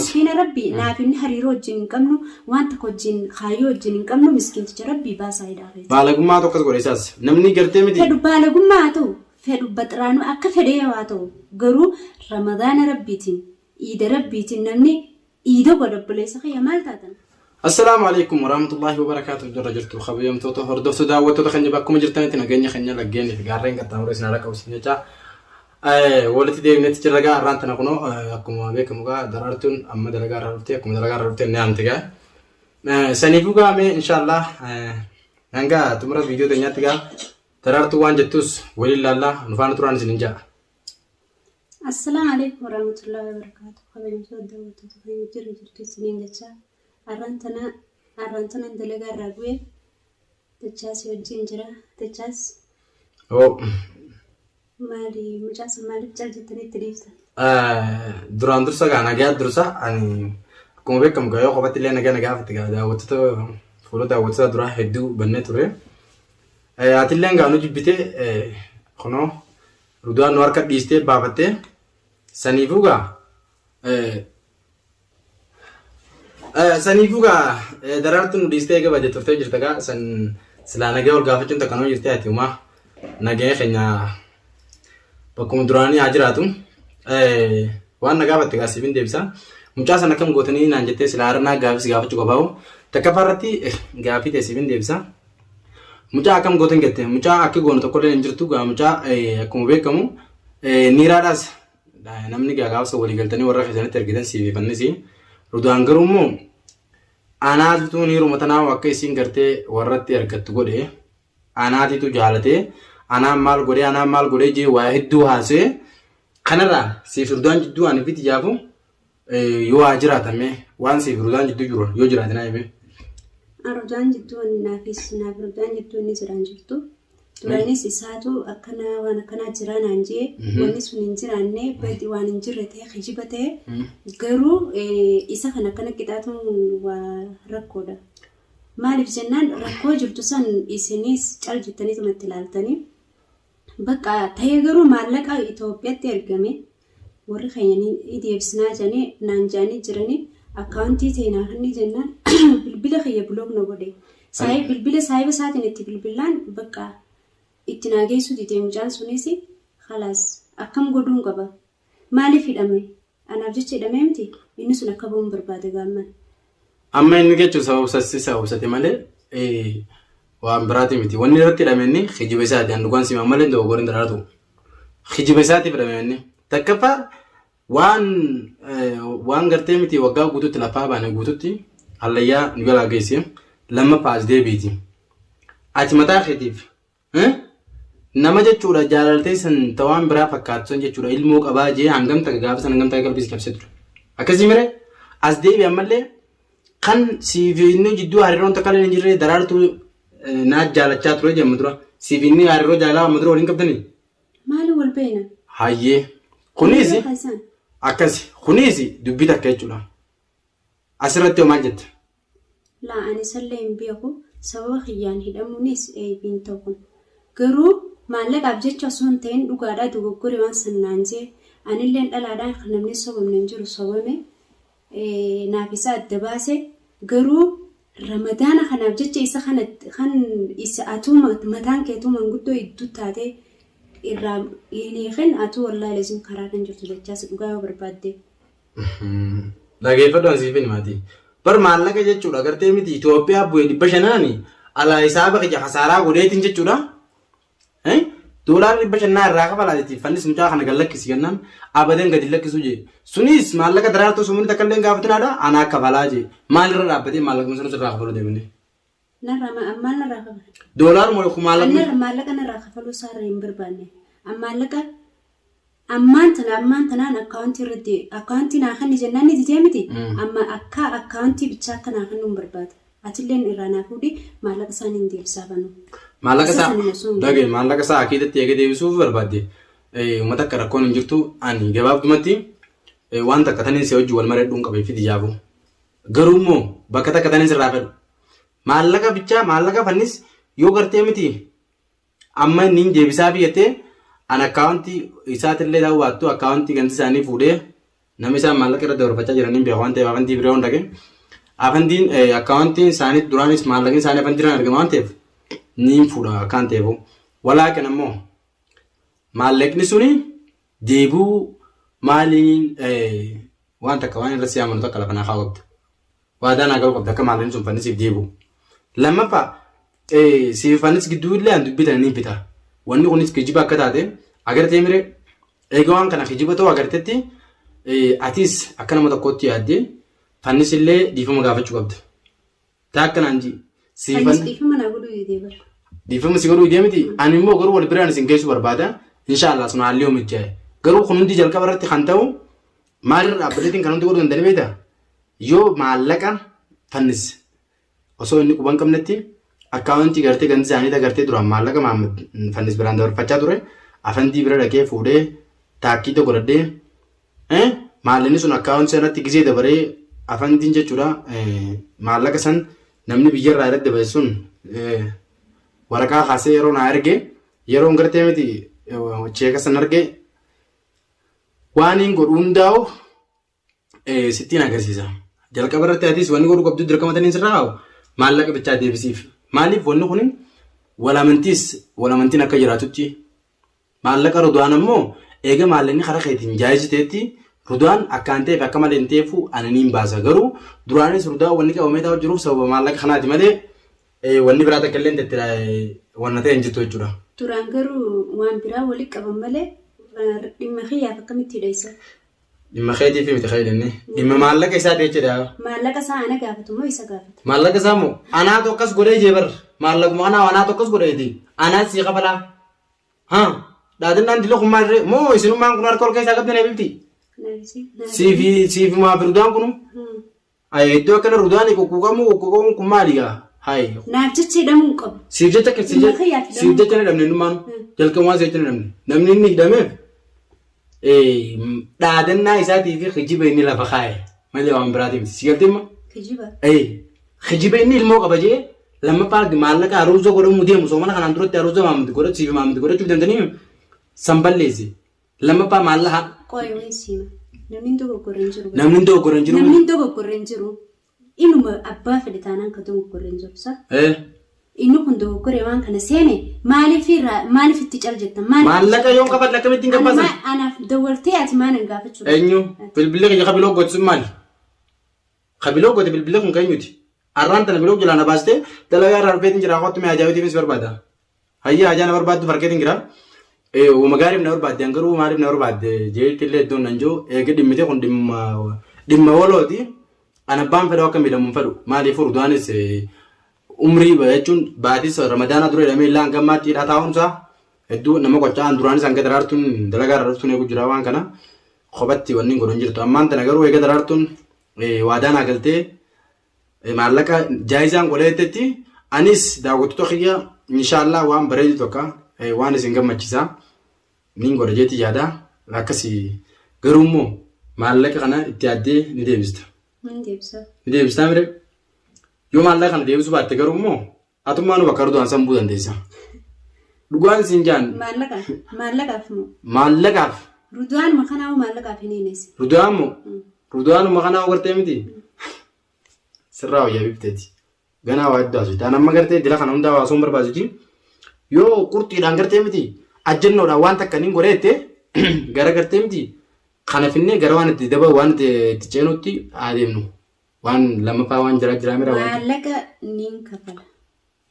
miskiina rabbii naafin hariiroo wajjin hin qabnu wanta wajjin kaayyoo wajjin hin qabnu miskiinticha rabbii baasaa hidhaafee. Baalagummaa tokkos godheessaas namni gartee miti. Fedhu baalagummaa haa ta'u fedhu baxiraanuu akka fedhee haa ta'u garuu ramadaana rabbiitiin iida rabbiitiin namni iida godhabbileessa kiyya maal taatan. Assalamu alaikum warahmatullahi wabarakatuh. Jarra jirtu khabiyamtoota hordoftoota daawwattoota keenya bakkuma jirtanitti nageenya keenya laggeen fi gaarreen qaxxaamuree isin haala qabsiin jecha walitti deebinetti jirra gaa arraan tana kunoo akkuma beekamu gaa daraartuun amma dalagaa irraa dhuftee akkuma dalagaa irraa dhuftee ni aamte gaa saniifuu gaa mee inshaallah hanga xumura viidiyoo teenyaatti gaa daraartuu waan jettus waliin laallaa nufaana turaan isin hin ja'a. Assalamu alaikum warahmatullahi wabarakatuh. Khabiyamtoota daawwattoota keenya jirra jirtu isiniin jecha arrantana dalagaa irraa bu'ee dachaas wajjin jira dachaas maali mucaasa maaliif caljettanitti dhiiftan? Duraan dursa gaa nagaa dursa ani akkuma beekamu gaa yoo qofatti illee nagaa gaafatti gaa daawwattoota fuula daawwattoota duraa hedduu bannee ture. Ati illee gaa nu jibbite kunoo rudaan nu harka dhiistee baafattee saniifuu gaa saniifuu gaa daraartuun nu dhiistee eega baje turtee jirta gaa san silaa nagaa ol gaafachuun takkanoo jirtee ati uumaa nagaa keenya bakkuma duraanii haa jiraatu. Waan na gaafatte gaa siifin deebisa. Mucaa sana akkam gootanii naan jettee silaa harnaa gaafis gaafachuu qabaa'u. Takka irratti gaafii ta'e siifin deebisa. Mucaa akkam gootan jette mucaa akka goonu tokkollee hin jirtu gaa mucaa akkuma beekamu niiraadhaas namni gaa gaafsa walii galtanii warra keessanitti ergitan siififannis rudaan garuu immoo anaatitu niiruma tanaa akka isiin gartee warratti ergattu godhe anaatitu jaalatee anaan maal godhee jee waa hedduu haasee kanarraa siif rudaan jidduu ani fiti jaafu yoo haa jiraatame waan siif rudaan jidduu jiru yoo jiraatinaa hime. Rudaan jidduu naafis naaf rudaan jidduu inni jiraan jirtu. Duraanis isaatu akkana waan akkanaa jiraa naan jee wanni sun hin jiraanne badi waan hin jirre ta'e kijiba ta'e garuu isa kan akkana qixaatuun waa rakkoodha. Maaliif jennaan rakkoo jirtu san isinis cal jettanii tumatti ilaaltanii bakka ta'ee garuu maallaqa Itoophiyaatti ergame warri keenya deebisnaa jedhanii naan jedhanii jiranii akkaawuntii seenaa kan jennaan bilbila kiyya biloogna godhe. Bilbila saayiba isaatiin itti bilbilaan bakka itti naageessu didee mucaan sunis khalaas akkam godhuun qaba. Maaliif hidhame? Anaaf jecha hidhamee miti inni sun akka bu'uun barbaade gaamman. Amma inni jechuun sababsate malee waan biraati miti. Wanni irratti hidhame inni kijiba isaati. Handuuqaan simaa malee dogoggoreen daraartu. Kijiba isaatiif hidhame inni. Takkaffaa waan gartee miti waggaa guutuutti lafaa baane guutuutti hallayyaa nu jalaa geesse lammaffaa as deebiiti. Ati mataa keetiif nama jechuudha jaalaltee san tawaan biraa fakkaatu san jechuudha ilmoo qabaa jee hangamta gaafa san hangamta qalbii cabsee ture. Akkasii mire as deebi ammallee kan siif inni jidduu hariiroon takka illee hin jirre daraartuu naa jaalachaa ture jedhamu dura siif inni hariiroo jaalala amma dura waliin qabdanii. Maali wal beena? Hayyee kunis akkasi kunis dubbii takka jechuudha. Asirratti maal jette? Laa ani sallee hin beeku sababa kiyyaan hidhamuunis eebiin ta'u garuu maallaqaaf jecha osoo hin ta'in dhugaadhaa dogoggoree waan sannaan jee anillee dhalaadhaan kan namni sobamne hin jiru sobame naaf isa adda baase garuu ramadaana kanaaf jecha isa kan isa atuu mataan keetuu manguddoo iddoo taate irraa hiikin atuu wallaahi leesin karaa kan jirtu jechaas dhugaa yoo barbaadde. Dhageeffadhu asiifin maatii. Bar maallaqa jechuudha gartee miti Itoophiyaa bu'ee 500 alaa isaaba kiyya hasaaraa godheetiin jechuudha. Doolaarri 500 irraa kafalaatiif fannis mucaa kana gallakkisi kennaan abadan gadi lakkisu jee. Sunis maallaqa daraartuu sumuun takka illee gaafatinaadha anaa kafalaa jee. Maalirra dhaabbatee maallaqa sunus irraa kafalu deemnee. Maal narraa kafalu? Doolaar moo maallaqa? Maallaqa narraa kafaluu isaarra hin barbaanne. Maallaqa ammaan tanaan akkaawuntii irratti akkaawuntii naa kan jennaan ni didee miti. Amma akka akkaawuntii bichaa akka naa kan nu barbaada. Atilleen irraa naa fuudhi maallaqa isaanii hin deebisaa banu. Maallaqa isaa akiidatti eega deebisuuf barbaadde uummata akka rakkoon hin jirtu ani gabaabdumatti waan takka taniin si hojii wal mareedhuun qabee fidi jaabu. Garuu immoo bakka takka taniin sirraa fedhu. Maallaqa bichaa maallaqa fannis yoo gartee miti amma inni deebisaa biyyatee an akkaawuntii isaatillee daawwattu akkaawuntii ganti isaanii fuudhee namni isaan maallaqa irra dabarfachaa jiraniin beeku waan ta'eef afantii biroo hin dhaqin. Afantiin akkaawuntiin isaanii duraanis maallaqni isaanii afantiin argama waan ta'eef ni fuudha akkaan ta'eef. Walaakin ammoo maallaqni suni deebuu maaliin waan takka waan irra si amanu takka lafa naa qabda. Waadaan agaruu qabda akka maallaqni sun fannisiif deebu. Lammaffaa siif fannis gidduu illee an dubbitan ni bita. Wanni kunis kijiba akka taate agartee mire egaa waan kana kijiba ta'uu agarteetti atis akka nama tokkotti yaaddee fannis illee dhiifama gaafachuu qabda. Taa akkanaan ji. Fannis dhiifama naa godhuu idee bara. Dhiifama si godhuu idee miti. Ani immoo garuu wal biraan isin geessu barbaada. Inshaallah sun haalli oomichaa. Garuu kun hundi jalqaba irratti kan ta'u maalirra dhaabbateetiin kan hundi godhuu danda'e beektaa? Yoo maallaqa fannis osoo inni quban qabnetti akkaawuntii gartee ganti isaanii agartee duraan maallaqa fannis biraan dabarfachaa ture afantii bira dhaqee fuudhee taakkii tokko godhadhee maallaqni sun akkaawuntii sanatti gisee dabaree afantiin jechuudha maallaqa san namni biyyarraa irratti dabale sun waraqaa kaasee yeroo naa erge yeroo gartee miti cheeka san arge waan hin godhu hundaa'u sittiin agarsiisa. Jalqaba irratti atis wanni godhu qabdu dirqamatanii sirraa haa'u maallaqa bichaa deebisiif. Maaliif wanni kun walamantiin akka jiraatutti maallaqa rudaan ammoo eega maallaqni karaa keetiin jaayisiteetti rudaan akkaan ta'eef akka malee hin ta'eefu ananiin baasa garuu duraanis rudaan wanni qabamee taa'u jiruuf sababa maallaqa kanaati malee wanni biraa takka illee wanna ta'e hin jirtu jechuudha. Duraan garuu waan biraa walitti qaban malee dhimma xiyyaaf akkamitti hidheessa? Dhimma keetii fi miti fayyadamne. Dhimma maallaqa isaa ta'e jedha. Maallaqa isaa ana gaafatu moo isa gaafatu? Maallaqa isaa moo anaa tokkos godhee jeebar. Maallaquma anaa tokkos godheeti. Anaa sii qabalaa. Dhaadannaan dila kummaa irree moo isinummaan kun harka ol keessaa qabdan eebifti? Siifi maa fi rudaan kunu? Iddoo akkana rudaan kokkuuqamu kun maaligaa? Naaf jecha hidhamuu qabu. Siif jecha hin hidhamne numaan jalqabumaa siif jecha hin hidhamne. Namni inni hidhameef dhaadannaa isaatii fi kijiba inni lafa kaa'e malee waan biraatiif si galteemma. Kijiba. Kijiba inni ilmoo qaba jee lammaffaa maallaqa aruuza godhamuu deemu soomana kanaan duratti aruuza maamti godhachiif maamti godhachuuf dandanii sanballeessi lammaffaa maallaqa. Qoyyoon siima namni dogoggorreen jiru. Namni dogoggorreen jiru. Namni dogoggorreen jiru inuma abbaa fedhe taanaan ka dogoggorreen jiru sa. Inni kun dogoggoree waan kana seene maaliif itti cal jettan maallaqa yoon qabadhe akkamitti hin gabbaasan anaaf dawwaltee ati maanan gaafachuu eenyu bilbilee kiyya kabiloo gootisun maali kabiloo goote bilbilee kun keenyuti arraan tana biloo jalaana baastee dalagaa irraa rufeetiin jira hawwattume ajaa'ibatiifis barbaada hayya ajaana barbaaddu farkeetiin jira magaariif na barbaadde hangaruu maaliif na barbaadde jeetillee iddoon nan jiru eegi dhimmitee kun dhimma walooti ana abbaan fedha akka miidhamuun fedhu maaliif furdaanis umrii jechuun baatis ramadaana dura jedhamee illee hangammaatti hidhaa taa'umsaa hedduu nama qochaan duraanis hanga daraartuun dalagaa irra dhuftuun eegu jira waan kana kophatti wanni godhan jirtu ammaan tana garuu eega daraartuun waadaan agaltee maallaqa jaayisaan godhatetti anis daawwattoota kiyya inshaallah waan bareedu tokko waan isin gammachiisaa niin godha jeetti yaada akkasii garuu immoo maallaqa kana itti yaaddee ni deebista. Ni deebistaa mire. Yoo maallaqa kana deebisuu baatte garuu immoo atummaan bakka rudaan sambuu dandeessa. Dhugaan isin jaan. Maallaqaaf moo? Maallaqaaf. Rudaan makanaa maallaqaaf hin hiines. Rudaan moo? Rudaan makanaa gartee miti. Sirraa wayyaa bifteeti. Ganaa waa iddoo asii. Taan amma gartee dila kana hundaa waasuun barbaasuti. Yoo qurxiidhaan gartee miti ajjannoodhaan waan takka niin godheette gara gartee miti kana finnee gara waan itti daba waan itti ceenutti adeemnu. Waan lammaffaa waan jira mira waan. Maallaqa niin kafala.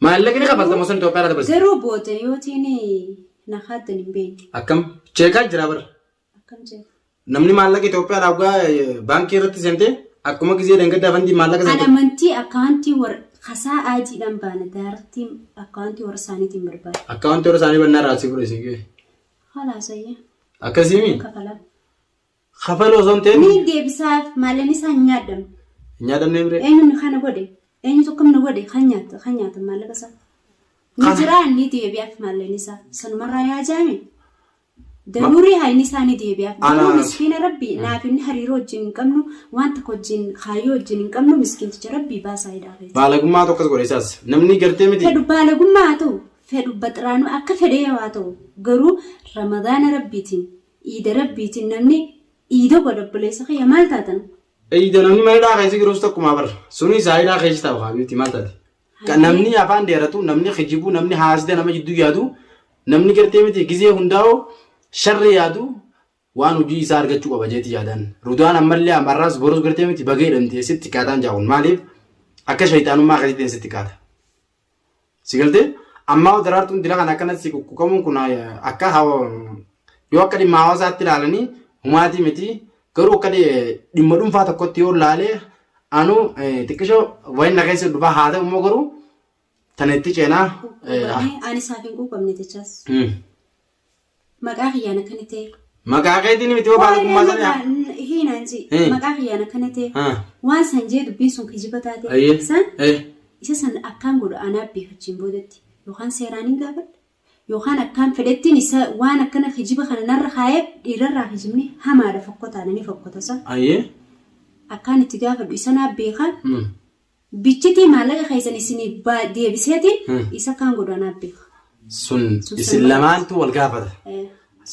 Maallaqni kafalta mosan Itoophiyaa irraa dabarsa. Garuu booda yoo tiini na haaddan hin beekne. Akkam cheekaa jira bara. Akkam cheeka. Namni maallaqa Itoophiyaa dhaabgaa baankii irratti seentee akkuma gisee dangaddaa fanti maallaqa seentee. Anamantii akkaawuntii warra kasaa ajiidhaan baana daartii akkaawuntii warra isaaniitiin barbaada. Akkaawuntii warra isaanii bannaa raasii fudhee siqee. Halaasayya. Akkasiimi. Kafala. Kafaloo osoo hin ta'in. Ni deebisaaf maalleen isaa hin nyaadamu. Nyaadamne bire. Eenyuun kana godhe eenyu tokko na godhe kan nyaata maallaqa isaa. Ni jiraan ni deebi'aaf maalleen isaa sanumarraa yaa jaame. Daruurii haayini isaa ni deebi'aaf. Garuu miskiina rabbii naaf inni hariiroo wajjin hin qabnu waan tokko wajjin kaayyoo wajjin hin qabnu miskiinticha rabbii baasaa hidhaafee. Baalagummaa tokkos godhe isaas namni gartee miti. Fedhu baalagummaa haa ta'u fedhu baxiraanuu akka fedhee haa ta'u garuu ramadaana rabbiitiin iida rabbiitiin namni iidoo godhabbileessa kiyya maal taatan? Iidoo namni mana hidhaa keessa jiruus tokkuma barra. Suni isaa hidhaa keessa taa'u habiibti maal taati? Namni afaan dheeratu, namni kijibu, namni haasite nama jidduu yaadu, namni gartee miti gizee hundaa'u sharri yaadu waan hojii isaa argachuu qaba jeeti yaadan. Rudaan ammallee amarraas boros gartee miti bagee hidhamtee sitti qaataan jaa'uun maaliif akka shayitaanummaa keessatti sitti qaata. Si galtee ammaa daraartuun dila kan akkanatti kukkukamuun kun akka yoo akka dhimma hawaasaatti ilaalanii humaatii miti garuu akka dhimma dhuunfaa tokkotti yoo ilaalee anu xiqqishoo wayna keessa dhufaa haa ta'u immoo garuu tanetti ceenaa. Ani isaaf hin quuqamne jechaas. Maqaa kiyyaan akkana ta'e. Maqaa keetiin miti yoo baalummaa sana. Hiinaansi maqaa kiyyaan akkana ta'e waan san jee dubbiin sun kijiba taate isa san akkaan godha anaa beekachiin boodatti yookaan seeraan hin gaafadha yookaan akkaan fedhettiin isa waan akkana kijiba kana narra kaayee dhiirarraa kijibni hamaadha fokkotaananii fokkotasa. Akkaan itti gaafadhu isa naa beekan bichitii maallaqa keessan isin deebiseetiin isa akkaan godha anaa beeka. Sun isin lamaantu wal gaafata.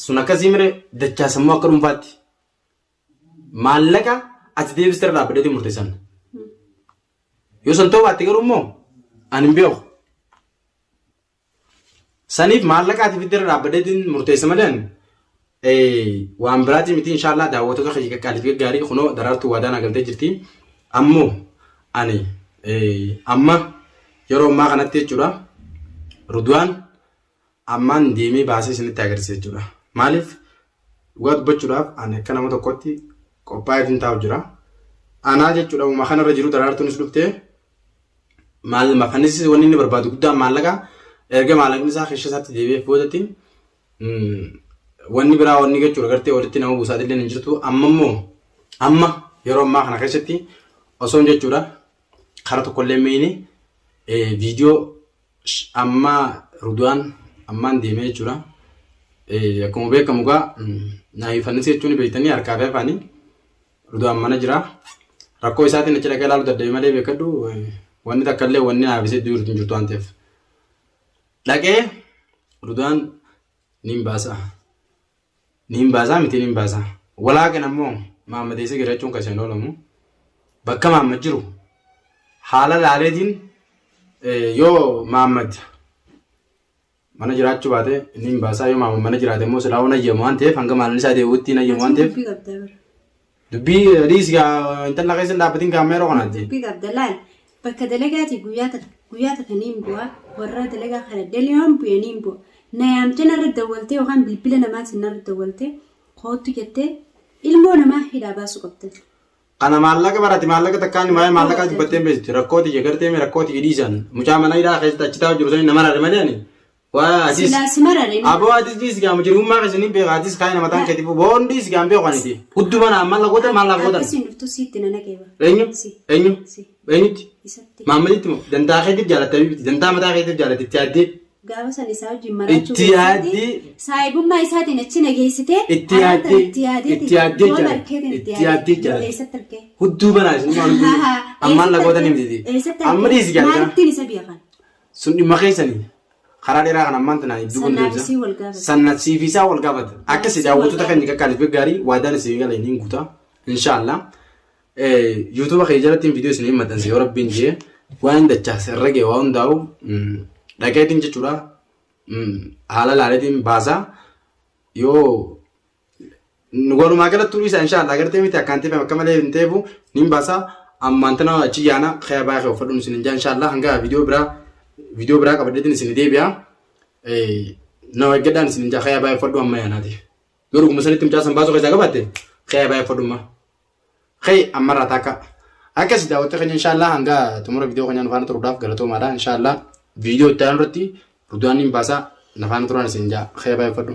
Sun akkasii mire dachaasammoo akka dhuunfaatti maallaqa ati deebistee dhaabbateetiin murteessan. Yoo san ta'uu baatte garuu immoo ani hin beeku. Saniif maallaqa ati fiddee dhaabbateetiin murteessa malee waan biraatii miti inshaallah daawwattoota kee qaqqaalii gaarii kunoo daraartuu waadaan agaltee jirti. Ammoo ani amma yeroo ammaa kanatti jechuudha Rudwaan ammaan deemee baasee isinitti agarsiisa jechuudha. Maaliif dhugaa dubbachuudhaaf ani akka nama tokkotti qophaa'ee hin taa'u jira. Anaa jechuudha uumaa kanarra jiru daraartuunis dhuftee maal mafanis wanni inni barbaadu guddaan maallaqa erga maallaqni isaa keessa isaatti deebi'ee boodatti wanni biraa wanni jechuudha gartee walitti nama buusaati illee hin jirtu. Amma yeroo ammaa kana keessatti osoo jechuudha karaa tokkollee meeyini viidiyoo amma Rudwaan ammaan deemee jechuudha. Akkuma beekamu gaa naayifannis jechuun beektanii harkaa fi afaanii Rudwaan mana jira. Rakkoo isaatiin achi dhaqee ilaalu dadhabee malee beekadhu wanni takka illee wanni naafisee jiru hin jirtu waan ta'eef. Dhaqee Rudwaan ni hin baasa miti ni hin baasa. Walaakin ammoo maammadeessee girachuun kan isheen oolamu bakka maammad jiru haala laaleetiin yoo maammad mana jiraachuu baate ni hin baasa yoo maammad mana jiraate immoo silaa nayyamu waan ta'eef hanga maalin isaa deebi'utti nayyamu waan ta'eef. Dubbii riisgaa intala keessa dhaabbatiin kaameeroo kanaatti. Dubbii qabda laal bakka dalagaati guyyaa takanii hin bu'aa warra dalagaa kana daliyoon bu'anii hin bu'a. Nayaamtee narra dawwaltee yookaan bilbila namaatiin narra dawwaltee kootu jettee ilmoo namaa hidhaa baasuu qabda. Kana maallaqa barate maallaqa takkaan maayee maallaqa dubbattee beekti rakkooti jegartee mee rakkooti hidhiisan mucaa mana hidhaa keessatti achi taa'u jiru sanii nama raadhe malee ani. Waa asis. Aboo atis dhiisgaa mujirummaa keessanii beeku atis kaayina mataan keetii boon dhiisgaa beeku aniti. Hudduma naa maallaqa maallaqa. Akkasiin dhuftu siitti nana keeba. Eenyutti? Maammaditti moo dantaa keetiif jaalattee bibiti dantaa mataa keetiif jaalatte itti yaaddee. Gaafa san isaa wajjin maraachuu itti yaaddee. Saayibummaa isaatiin achi nageessitee. Itti yaaddee jaalatte. Hudduu banaa isin ammaan lagoota ni miti. Amma dhiisgaa. Maalittiin isa beekan. Sun dhimma keessanii. Karaa dheeraa kan ammaan tanaan iddoo deebisa. Sannabsiifisaa wal gaafata. Akkasii daawwattoota kan qaqqaalii gaarii waadaan isin galee ni guuta. Inshaallah. YouTube kee jalatti viidiyoo isin maxxanse yoo rabbiin jee waan dachaas irra gee waa hundaa'u dhaqeetiin jechuudha. Haala laaleetiin baasaa yoo walumaa galatti isaa inshaallah agartee miti akkaan ta'eef akka malee hin ta'eefu ni baasaa ammaan tana achi yaana khaya baay'ee uffadhuun isin injaa inshaallah hanga viidiyoo biraa qabadheetiin isin deebi'a. Nama eeggadhaan isin injaa khaya baay'ee uffadhu amma yaanaati. Garuu kuma sanitti mucaa san baasuu keessaa qabaatte khaya baay'ee uffadhummaa. Khayy ammarraa takka. Akkasii daawwattoota keenya inshaallah hanga xumura viidiyoo keenyaa nufaana turuudhaaf galatoomaadha inshaallah viidiyoo itti aanu irratti Rudwaan ni baasaa nafaana turaan isin injaa khaya baay'ee uffadhu.